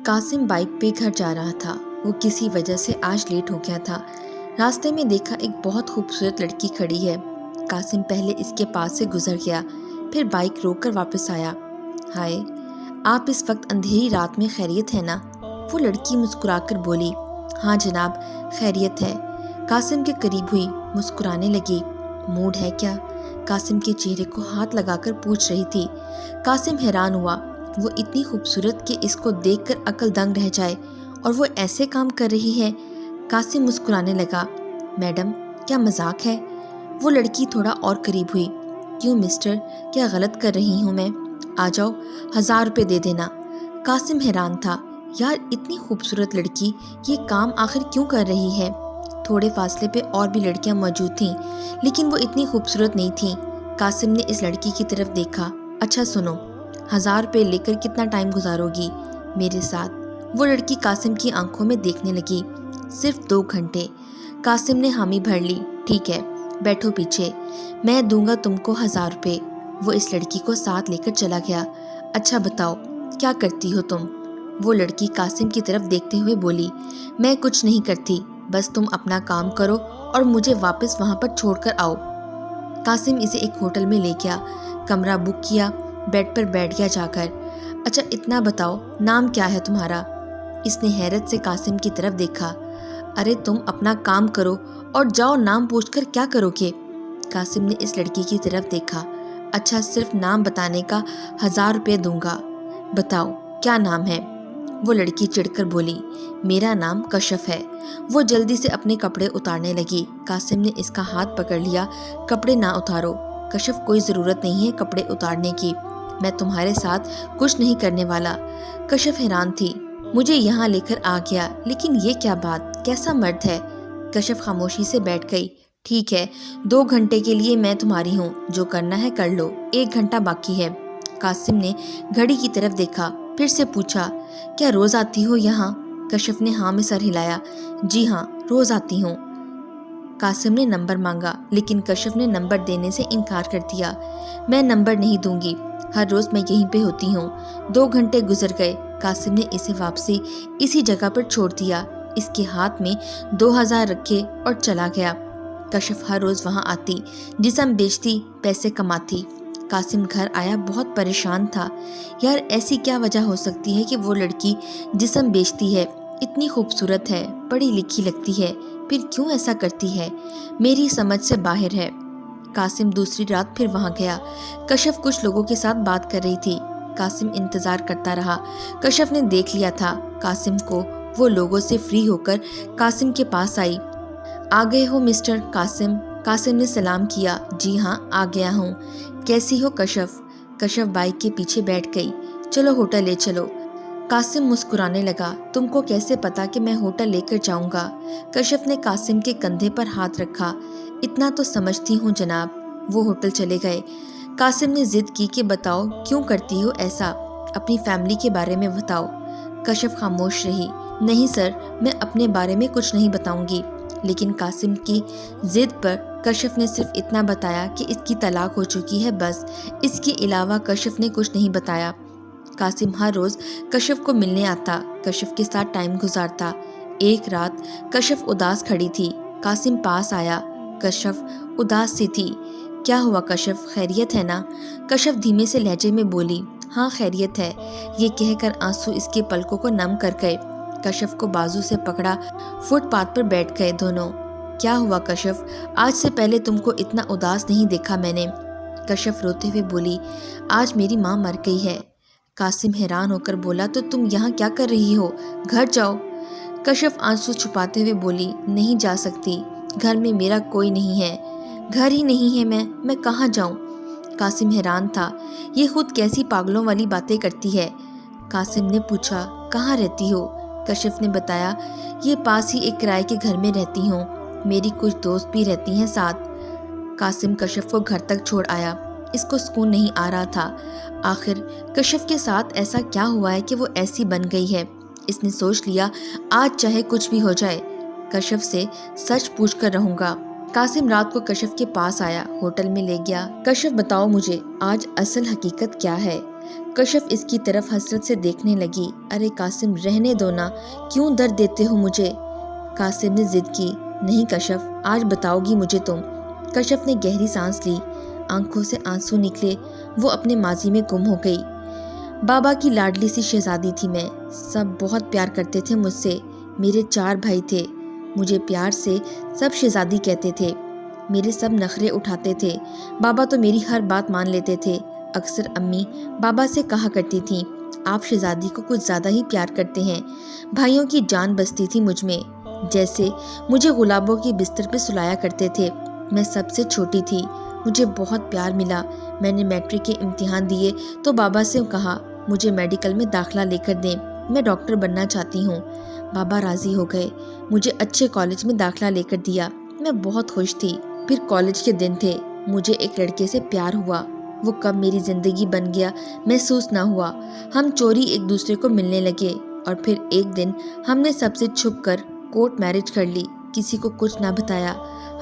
Qasim bike پہ گھر جا رہا تھا۔ وہ کسی وجہ سے آج لیٹ ہو گیا تھا۔ راستے میں دیکھا ایک بہت خوبصورت لڑکی کھڑی ہے۔ قاسم پہلے اس کے پاس سے گزر گیا، پھر بائک روک کر واپس آیا۔ ہائے، آپ اس وقت اندھیری رات میں خیریت ہے نا؟ وہ لڑکی مسکرا کر بولی۔ ہاں جناب، خیریت ہے۔ قاسم کے قریب ہوئی، مسکرانے لگی۔ موڈ ہے کیا؟ قاسم کے چہرے کو ہاتھ لگا کر پوچھ رہی تھی۔ قاسم حیران ہوا، وہ اتنی خوبصورت کہ اس کو دیکھ کر عقل دنگ رہ جائے، اور وہ ایسے کام کر رہی ہے۔ قاسم مسکرانے لگا۔ میڈم، کیا مذاق ہے؟ وہ لڑکی تھوڑا اور قریب ہوئی۔ کیوں مسٹر، کیا غلط کر رہی ہوں میں؟ آ جاؤ، 1000 روپے دے دینا۔ قاسم حیران تھا، یار اتنی خوبصورت لڑکی یہ کام آخر کیوں کر رہی ہے؟ تھوڑے فاصلے پہ اور بھی لڑکیاں موجود تھیں، لیکن وہ اتنی خوبصورت نہیں تھیں۔ قاسم نے اس لڑکی کی طرف دیکھا۔ اچھا سنو، 1000 روپے لے کر کتنا ٹائم گزارو گی میرے ساتھ؟ وہ لڑکی قاسم کی آنکھوں میں دیکھنے لگی۔ صرف 2 گھنٹے۔ قاسم نے حامی بھر لی۔ ٹھیک ہے، بیٹھو پیچھے، میں دوں گا تم کو 1000 روپے۔ وہ اس لڑکی کو ساتھ لے کر چلا گیا۔ اچھا بتاؤ، کیا کرتی ہو تم؟ وہ لڑکی قاسم کی طرف دیکھتے ہوئے بولی۔ میں کچھ نہیں کرتی، بس تم اپنا کام کرو اور مجھے واپس وہاں پر چھوڑ کر آؤ۔ قاسم اسے ایک ہوٹل میں لے گیا، کمرہ بک کیا، بیڈ پر بیٹھ گیا جا کر۔ اچھا اتنا بتاؤ، نام کیا ہے تمہارا؟ اس نے حیرت سے قاسم کی طرف دیکھا۔ ارے تم اپنا کام کرو اور جاؤ، نام پوچھ کر کیا کرو گے؟ قاسم نے اس لڑکی کی طرف دیکھا۔ اچھا صرف نام بتانے کا 1000 روپے دوں گا، بتاؤ کیا نام ہے؟ وہ لڑکی چڑھ کر بولی۔ میرا نام کشف ہے۔ وہ جلدی سے اپنے کپڑے اتارنے لگی۔ قاسم نے اس کا ہاتھ پکڑ لیا۔ کپڑے نہ اتارو کشف، کوئی ضرورت نہیں ہے کپڑے اتارنے کی، میں تمہارے ساتھ کچھ نہیں کرنے والا۔ کشف حیران تھی، مجھے یہاں لے کر آ گیا، لیکن یہ کیا بات، کیسا مرد ہے؟ کشف خاموشی سے بیٹھ گئی۔ ٹھیک ہے، 2 گھنٹے کے لیے میں تمہاری ہوں، جو کرنا ہے کر لو، 1 گھنٹہ باقی ہے۔ قاسم نے گھڑی کی طرف دیکھا، پھر سے پوچھا، کیا روز آتی ہو یہاں؟ کشف نے ہاں میں سر ہلایا۔ جی ہاں، روز آتی ہوں۔ قاسم نے نمبر مانگا، لیکن کشف نے نمبر دینے سے انکار کر دیا۔ میں نمبر نہیں دوں گی، ہر روز میں یہیں پہ ہوتی ہوں۔ 2 گھنٹے گزر گئے۔ قاسم نے اسے واپسی اسی جگہ پر چھوڑ دیا، اس کے ہاتھ میں 2000 رکھے اور چلا گیا۔ کشف ہر روز وہاں آتی، جسم بیچتی، پیسے کماتی۔ قاسم گھر آیا بہت پریشان تھا۔ یار ایسی کیا وجہ ہو سکتی ہے کہ وہ لڑکی جسم بیچتی ہے، اتنی خوبصورت ہے، پڑھی لکھی لگتی ہے، پھر کیوں ایسا کرتی ہے؟ میری سمجھ سے باہر ہے۔ قاسم دوسری رات پھر وہاں گیا۔ کشف کچھ لوگوں کے ساتھ بات کر رہی تھی۔ قاسم انتظار کرتا رہا۔ کشف نے دیکھ لیا تھا قاسم کو۔ وہ لوگوں سے فری ہو کر قاسم کے پاس آئی۔ آ گئے ہو مسٹر قاسم؟ قاسم نے سلام کیا۔ جی ہاں، آ گیا ہوں۔ کیسی ہو کشف؟ کشف بائک کے پیچھے بیٹھ گئی۔ چلو ہوٹل لے چلو۔ قاسم مسکرانے لگا۔ تم کو کیسے پتا کہ میں ہوٹل لے کر جاؤں گا؟ کشف نے قاسم کے کندھے پر ہاتھ رکھا۔ اتنا تو سمجھتی ہوں جناب۔ وہ ہوٹل چلے گئے۔ قاسم نے ضد کی کہ بتاؤ کیوں کرتی ہو ایسا، اپنی فیملی کے بارے میں بتاؤ۔ کشف خاموش رہی۔ نہیں سر، میں اپنے بارے میں کچھ نہیں بتاؤں گی۔ لیکن قاسم کی ضد پر کشف نے صرف اتنا بتایا کہ اس کی طلاق ہو چکی ہے، بس اس کے علاوہ کشف نے کچھ نہیں بتایا۔ قاسم ہر روز کشف کو ملنے آتا، کشف کے ساتھ ٹائم گزارتا۔ ایک رات کشف اداس کھڑی تھی۔ قاسم پاس آیا۔ کشف اداس سی تھی۔ کیا ہوا کشف، خیریت ہے نا؟ کشف دھیمے سے لہجے میں بولی۔ ہاں خیریت ہے۔ یہ کہہ کر آنسو اس کے پلکوں کو نم کر گئے۔ کشف کو بازو سے پکڑا، فٹ پاتھ پر بیٹھ گئے دونوں۔ کیا ہوا کشف، آج سے پہلے تم کو اتنا اداس نہیں دیکھا میں نے۔ کشف روتے ہوئے بولی، آج میری ماں مر گئی ہے۔ قاسم حیران ہو کر بولا، تو تم یہاں کیا کر رہی ہو؟ گھر جاؤ۔ کشف آنسو چھپاتے ہوئے بولی، نہیں جا سکتی، گھر میں میرا کوئی نہیں ہے، گھر ہی نہیں ہے، میں کہاں جاؤں؟ قاسم حیران تھا، یہ خود کیسی پاگلوں والی باتیں کرتی ہے۔ قاسم نے پوچھا، کہاں رہتی ہو؟ کشف نے بتایا، یہ پاس ہی ایک کرائے کے گھر میں رہتی ہوں، میری کچھ دوست بھی رہتی ہیں ساتھ۔ قاسم کشف کو گھر تک چھوڑ آیا۔ اس کو سکون نہیں آ رہا تھا۔ آخر کشف کے ساتھ ایسا کیا ہوا ہے کہ وہ ایسی بن گئی ہے؟ اس نے سوچ لیا، آج چاہے کچھ بھی ہو جائے، کشف سے سچ پوچھ کر رہوں گا۔ قاسم رات کو کشف کے پاس آیا، ہوٹل میں لے گیا۔ کشف بتاؤ مجھے آج اصل حقیقت کیا ہے؟ کشف اس کی طرف حسرت سے دیکھنے لگی۔ ارے قاسم رہنے دو نا، کیوں درد دیتے ہو مجھے؟ قاسم نے ضد کی۔ نہیں کشف، آج بتاؤ گی مجھے تم۔ کشف نے گہری سانس لی، آنکھوں سے آنسو نکلے، وہ اپنے ماضی میں گم ہو گئی۔ بابا کی لاڈلی سی شہزادی تھی میں، سب بہت پیار کرتے تھے مجھ سے۔ میرے 4 بھائی تھے، مجھے پیار سے سب شہزادی کہتے تھے۔ میرے سب نخرے اٹھاتے تھے، بابا تو میری ہر بات مان لیتے تھے۔ اکثر امی بابا سے کہا کرتی تھیں، آپ شہزادی کو کچھ زیادہ ہی پیار کرتے ہیں۔ بھائیوں کی جان بستی تھی مجھ میں، جیسے مجھے گلابوں کے بستر پہ سلایا کرتے تھے۔ میں سب سے چھوٹی تھی، مجھے بہت پیار ملا۔ میں نے میٹرک کے امتحان دیے تو بابا سے کہا مجھے میڈیکل میں داخلہ لے کر دیں، میں ڈاکٹر بننا چاہتی ہوں۔ بابا راضی ہو گئے، مجھے اچھے کالج میں داخلہ لے کر دیا۔ میں بہت خوش تھی۔ پھر کالج کے دن تھے، مجھے ایک لڑکے سے پیار ہوا۔ وہ کب میری زندگی بن گیا محسوس نہ ہوا۔ ہم چوری ایک دوسرے کو ملنے لگے اور پھر ایک دن ہم نے سب سے چھپ کر کورٹ میرج کر لی، کسی کو کچھ نہ بتایا۔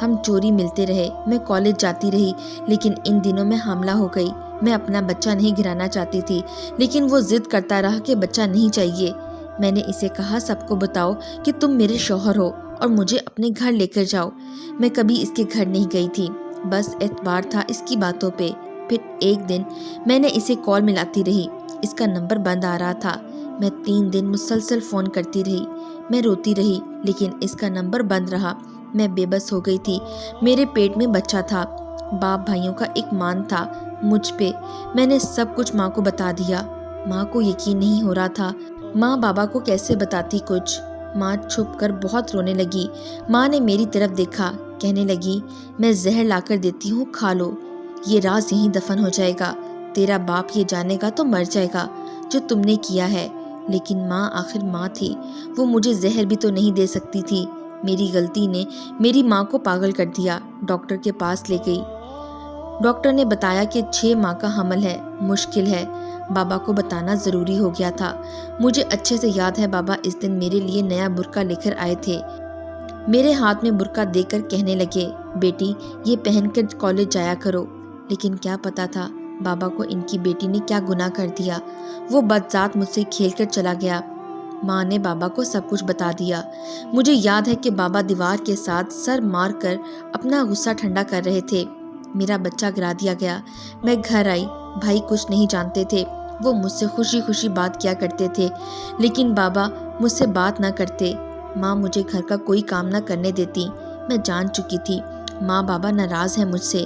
ہم چوری ملتے رہے، میں کالج جاتی رہی، لیکن ان دنوں میں حاملہ ہو گئی۔ میں اپنا بچہ نہیں گرانا چاہتی تھی، لیکن وہ ضد کرتا رہا کہ بچہ نہیں چاہیے۔ میں نے اسے کہا سب کو بتاؤ کہ تم میرے شوہر ہو اور مجھے اپنے گھر لے کر جاؤ۔ میں کبھی اس کے گھر نہیں گئی تھی، بس اعتبار تھا اس کی باتوں پہ۔ پھر ایک دن میں نے اسے کال ملاتی رہی، اس کا نمبر بند آ رہا تھا۔ میں 3 دن مسلسل فون کرتی رہی، میں روتی رہی، لیکن اس کا نمبر بند رہا۔ میں بے بس ہو گئی تھی، میرے پیٹ میں بچہ تھا۔ باپ بھائیوں کا ایک مان تھا مجھ پہ۔ میں نے سب کچھ ماں کو بتا دیا۔ ماں کو یقین نہیں ہو رہا تھا، ماں بابا کو کیسے بتاتی کچھ۔ ماں چھپ کر بہت رونے لگی۔ ماں نے میری طرف دیکھا، کہنے لگی میں زہر لا کر دیتی ہوں، کھا لو، یہ راز یہیں دفن ہو جائے گا۔ تیرا باپ یہ جانے گا تو مر جائے گا جو تم نے کیا ہے۔ لیکن ماں آخر ماں تھی، وہ مجھے زہر بھی تو نہیں دے سکتی تھی۔ میری غلطی نے میری ماں کو پاگل کر دیا۔ ڈاکٹر کے پاس لے گئی، ڈاکٹر نے بتایا کہ 6 ماہ کا حمل ہے، مشکل ہے۔ بابا کو بتانا ضروری ہو گیا تھا۔ مجھے اچھے سے یاد ہے بابا اس دن میرے لیے نیا برقع لے کر آئے تھے۔ میرے ہاتھ میں برقع دے کر کہنے لگے بیٹی یہ پہن کر کالج جایا کرو۔ لیکن کیا پتا تھا بابا کو ان کی بیٹی نے کیا گناہ کر دیا۔ وہ بدذات مجھ سے کھیل کر چلا گیا۔ ماں نے بابا کو سب کچھ بتا دیا۔ مجھے یاد ہے کہ بابا دیوار کے ساتھ سر مار کر اپنا غصہ ٹھنڈا کر رہے تھے۔ میرا بچہ گرا دیا گیا۔ میں گھر آئی، بھائی کچھ نہیں جانتے تھے، وہ مجھ سے خوشی خوشی بات کیا کرتے تھے، لیکن بابا مجھ سے بات نہ کرتے۔ ماں مجھے گھر کا کوئی کام نہ کرنے دیتی۔ میں جان چکی تھی ماں بابا ناراض ہیں مجھ سے۔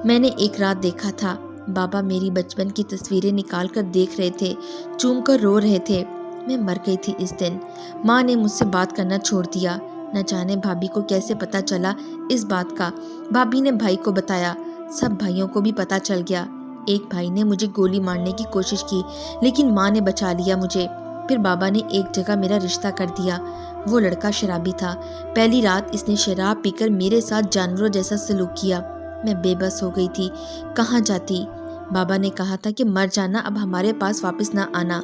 میں نے ایک رات دیکھا تھا بابا میری بچپن کی تصویریں نکال کر دیکھ رہے تھے، چوم کر رو رہے تھے۔ میں مر گئی تھی اس دن۔ ماں نے مجھ سے بات کرنا چھوڑ دیا۔ نہ جانے بھابھی کو کیسے پتا چلا اس بات کا۔ بھابھی نے بھائی کو بتایا، سب بھائیوں کو بھی پتا چل گیا۔ ایک بھائی نے مجھے گولی مارنے کی کوشش کی، لیکن ماں نے بچا لیا مجھے۔ پھر بابا نے ایک جگہ میرا رشتہ کر دیا۔ وہ لڑکا شرابی تھا۔ پہلی رات اس نے شراب پی کر میرے ساتھ جانوروں جیسا سلوک کیا۔ میں بے بس ہو گئی تھی، کہاں جاتی؟ بابا نے کہا تھا کہ مر جانا، اب ہمارے پاس واپس نہ آنا۔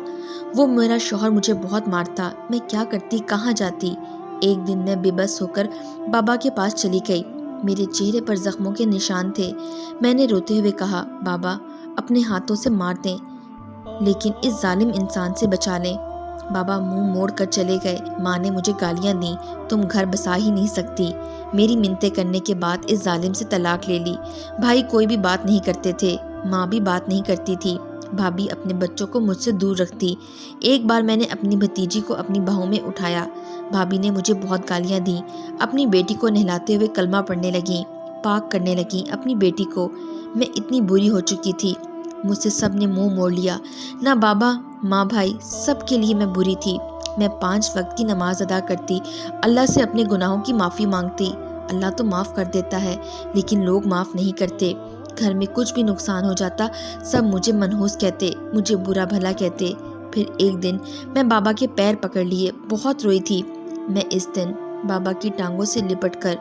وہ میرا شوہر مجھے بہت مارتا، میں کیا کرتی، کہاں جاتی؟ ایک دن میں بے بس ہو کر بابا کے پاس چلی گئی۔ میرے چہرے پر زخموں کے نشان تھے۔ میں نے روتے ہوئے کہا بابا اپنے ہاتھوں سے مار دیں، لیکن اس ظالم انسان سے بچا لیں۔ بابا منہ موڑ کر چلے گئے۔ ماں نے مجھے گالیاں دیں، تم گھر بسا ہی نہیں سکتی۔ میری منتیں کرنے کے بعد اس ظالم سے طلاق لے لی۔ بھائی کوئی بھی بات نہیں کرتے تھے، ماں بھی بات نہیں کرتی تھی۔ بھابھی اپنے بچوں کو مجھ سے دور رکھتی۔ ایک بار میں نے اپنی بھتیجی کو اپنی باہوں میں اٹھایا، بھابھی نے مجھے بہت گالیاں دیں۔ اپنی بیٹی کو نہلاتے ہوئے کلمہ پڑھنے لگیں، پاک کرنے لگیں اپنی بیٹی کو۔ میں اتنی بری ہو چکی تھی، مجھ سے سب نے منہ موڑ لیا، نہ بابا ماں بھائی، سب کے لیے میں بری تھی۔ میں 5 وقت کی نماز ادا کرتی، اللہ سے اپنے گناہوں کی معافی مانگتی۔ اللہ تو معاف کر دیتا ہے، لیکن لوگ معاف نہیں کرتے۔ گھر میں کچھ بھی نقصان ہو جاتا، سب مجھے منحوس کہتے، مجھے برا بھلا کہتے۔ پھر ایک دن میں بابا کے پیر پکڑ لیے، بہت روئی تھی میں اس دن، بابا کی ٹانگوں سے لپٹ کر۔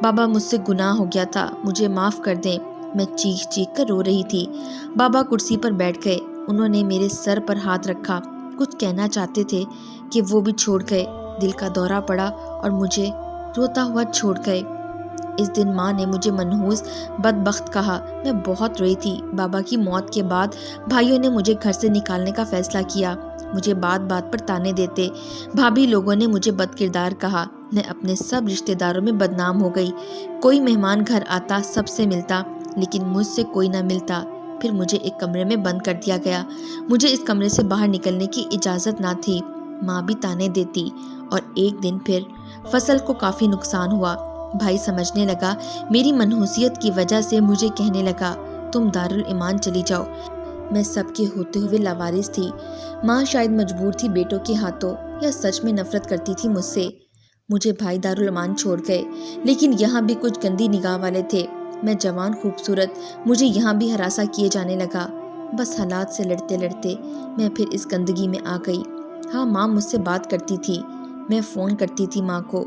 بابا مجھ سے گناہ ہو گیا تھا، مجھے معاف کر دیں۔ میں چیخ چیخ کر رو رہی تھی۔ بابا کرسی پر بیٹھ گئے، انہوں نے میرے سر پر ہاتھ رکھا، کچھ کہنا چاہتے تھے کہ وہ بھی چھوڑ گئے۔ دل کا دورہ پڑا اور مجھے روتا ہوا چھوڑ گئے۔ اس دن ماں نے مجھے منحوس بدبخت کہا۔ میں بہت روئی تھی۔ بابا کی موت کے بعد بھائیوں نے مجھے گھر سے نکالنے کا فیصلہ کیا، مجھے بات بات پر تانے دیتے۔ بھابھی لوگوں نے مجھے بد کردار کہا۔ میں اپنے سب رشتہ داروں میں بدنام ہو گئی۔ کوئی مہمان گھر آتا سب سے ملتا، لیکن مجھ سے کوئی نہ ملتا۔ پھر مجھے ایک کمرے میں بند کر دیا گیا۔ مجھے اس کمرے سے باہر نکلنے کی اجازت نہ تھی۔ ماں بھی تانے دیتی۔ اور ایک دن پھر فصل کو کافی نقصان ہوا۔ بھائی سمجھنے لگا میری منحوسیت کی وجہ سے، مجھے کہنے لگا تم دارالایمان چلی جاؤ۔ میں سب کے ہوتے ہوئے لاوارث تھی۔ ماں شاید مجبور تھی بیٹوں کے ہاتھوں، یا سچ میں نفرت کرتی تھی مجھ سے۔ مجھے بھائی دارالایمان چھوڑ گئے، لیکن یہاں بھی کچھ گندی نگاہ والے تھے۔ میں جوان خوبصورت، مجھے یہاں بھی ہراساں کیے جانے لگا۔ بس حالات سے لڑتے لڑتے میں پھر اس گندگی میں آ گئی۔ ہاں، ماں مجھ سے بات کرتی تھی، میں فون کرتی تھی ماں کو۔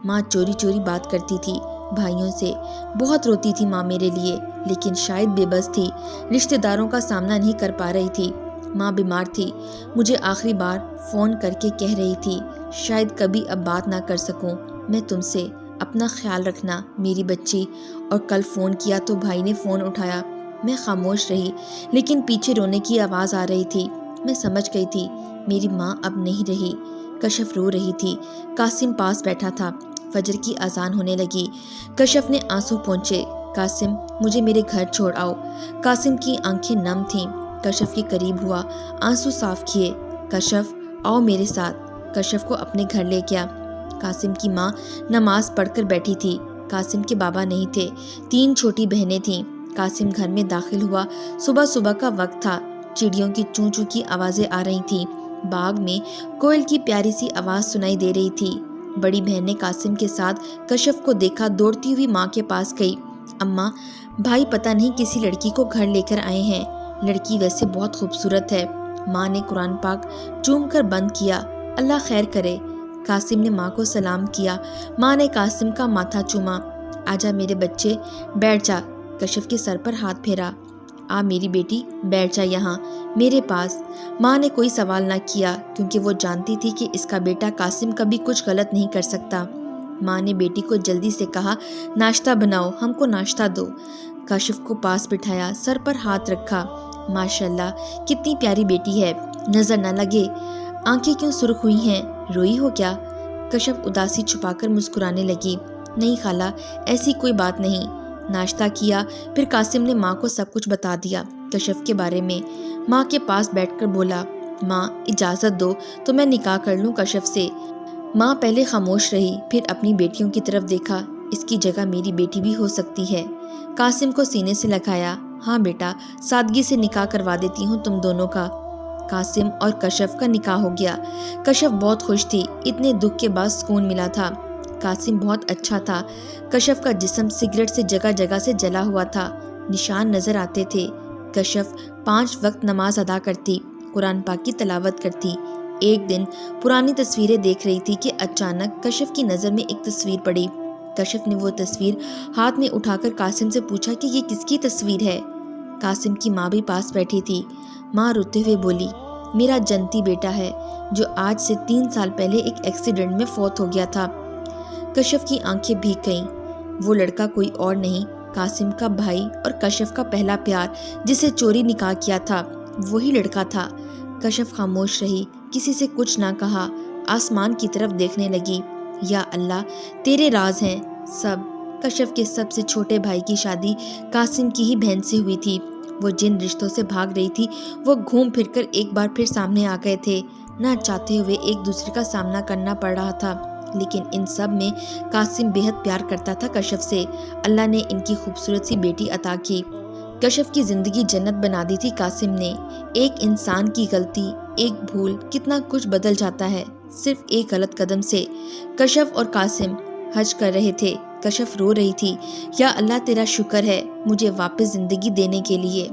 ماں چوری چوری بات کرتی تھی بھائیوں سے۔ بہت روتی تھی ماں میرے لیے، لیکن شاید بے بس تھی، رشتہ داروں کا سامنا نہیں کر پا رہی تھی۔ ماں بیمار تھی، مجھے آخری بار فون کر کے کہہ رہی تھی شاید کبھی اب بات نہ کر سکوں میں تم سے، اپنا خیال رکھنا میری بچی۔ اور کل فون کیا تو بھائی نے فون اٹھایا۔ میں خاموش رہی، لیکن پیچھے رونے کی آواز آ رہی تھی۔ میں سمجھ گئی تھی میری ماں اب نہیں رہی۔ کشف رو رہی تھی، قاسم پاس بیٹھا تھا۔ فجر کی اذان ہونے لگی۔ کشف نے آنسو پونچھے۔ قاسم، مجھے میرے گھر چھوڑ آؤ۔ قاسم کی آنکھیں نم تھیں۔ کشف کے قریب ہوا، آنسو صاف کیے۔ کشف، آؤ میرے ساتھ۔ کشف کو اپنے گھر لے گیا۔ قاسم کی ماں نماز پڑھ کر بیٹھی تھی۔ قاسم کے بابا نہیں تھے، 3 چھوٹی بہنیں تھیں۔ قاسم گھر میں داخل ہوا۔ صبح صبح کا وقت تھا، چڑیوں کی چوں چوں کی آوازیں آ رہی تھیں۔ باغ میں کوئل کی پیاری سی آواز سنائی دے رہی تھی۔ بڑی بہن نے قاسم کے ساتھ کشف کو دیکھا، دوڑتی ہوئی ماں کے پاس گئی۔ اماں، بھائی پتہ نہیں کسی لڑکی کو گھر لے کر آئے ہیں، لڑکی ویسے بہت خوبصورت ہے۔ ماں نے قرآن پاک چوم کر بند کیا۔ اللہ خیر کرے۔ قاسم نے ماں کو سلام کیا۔ ماں نے قاسم کا ماتھا چوما۔ آجا میرے بچے، بیٹھ جا۔ کشف کے سر پر ہاتھ پھیرا۔ آ میری بیٹی، بیٹھ جا یہاں میرے پاس۔ ماں نے کوئی سوال نہ کیا، کیونکہ وہ جانتی تھی کہ اس کا بیٹا قاسم کبھی کچھ غلط نہیں کر سکتا۔ ماں نے بیٹی کو جلدی سے کہا ناشتہ بناؤ، ہم کو ناشتہ دو۔ کشف کو پاس بٹھایا، سر پر ہاتھ رکھا۔ ماشاءاللہ کتنی پیاری بیٹی ہے، نظر نہ لگے۔ آنکھیں کیوں سرخ ہوئی ہیں، روئی ہو کیا؟ کشف اداسی چھپا کر مسکرانے لگی۔ نہیں خالہ، ایسی کوئی بات نہیں۔ ناشتہ کیا، پھر قاسم نے ماں کو سب کچھ بتا دیا کشف کے بارے میں۔ ماں کے پاس بیٹھ کر بولا ماں اجازت دو تو میں نکاح کر لوں کشف سے۔ ماں پہلے خاموش رہی، پھر اپنی بیٹیوں کی طرف دیکھا۔ اس کی جگہ میری بیٹی بھی ہو سکتی ہے۔ قاسم کو سینے سے لگایا۔ ہاں بیٹا، سادگی سے نکاح کروا دیتی ہوں تم دونوں کا۔ قاسم اور کشف کا نکاح ہو گیا۔ کشف بہت خوش تھی، اتنے دکھ کے بعد سکون ملا تھا۔ قاسم بہت اچھا تھا۔ کشف کا جسم سگریٹ سے جگہ جگہ سے جلا ہوا تھا، نشان نظر آتے تھے۔ کشف 5 وقت نماز ادا کرتی، قرآن پاک کی تلاوت کرتی۔ ایک دن پرانی تصویریں دیکھ رہی تھی کہ اچانک کشف کی نظر میں ایک تصویر پڑی۔ کشف نے وہ تصویر ہاتھ میں اٹھا کر قاسم سے پوچھا کہ یہ کس کی تصویر ہے؟ قاسم کی ماں بھی پاس بیٹھی تھی۔ ماں روتے ہوئے بولی میرا جنتی بیٹا ہے، جو آج سے 3 سال پہلے ایک ایکسیڈنٹ میں فوت ہو گیا تھا۔ کشف کی آنکھیں بھیگ گئیں۔ وہ لڑکا کوئی اور نہیں، قاسم کا بھائی اور کشف کا پہلا پیار، جسے چوری نکاح کیا تھا، وہی لڑکا تھا۔ کشف خاموش رہی، کسی سے کچھ نہ کہا، آسمان کی طرف دیکھنے لگی۔ یا اللہ، تیرے راز ہیں سب۔ کشف کے سب سے چھوٹے بھائی کی شادی قاسم کی ہی بہن سے ہوئی تھی۔ وہ جن رشتوں سے بھاگ رہی تھی، وہ گھوم پھر کر ایک بار پھر سامنے آ گئے تھے۔ نہ چاہتے ہوئے ایک دوسرے کا سامنا کرنا پڑ رہا تھا، لیکن ان سب میں قاسم بے حد پیار کرتا تھا کشف سے۔ اللہ نے ان کی خوبصورت سی بیٹی عطا کی۔ کشف کی زندگی جنت بنا دی تھی قاسم نے۔ ایک انسان کی غلطی، ایک بھول، کتنا کچھ بدل جاتا ہے صرف ایک غلط قدم سے۔ کشف اور قاسم حج کر رہے تھے۔ کشف رو رہی تھی، یا اللہ تیرا شکر ہے مجھے واپس زندگی دینے کے لیے۔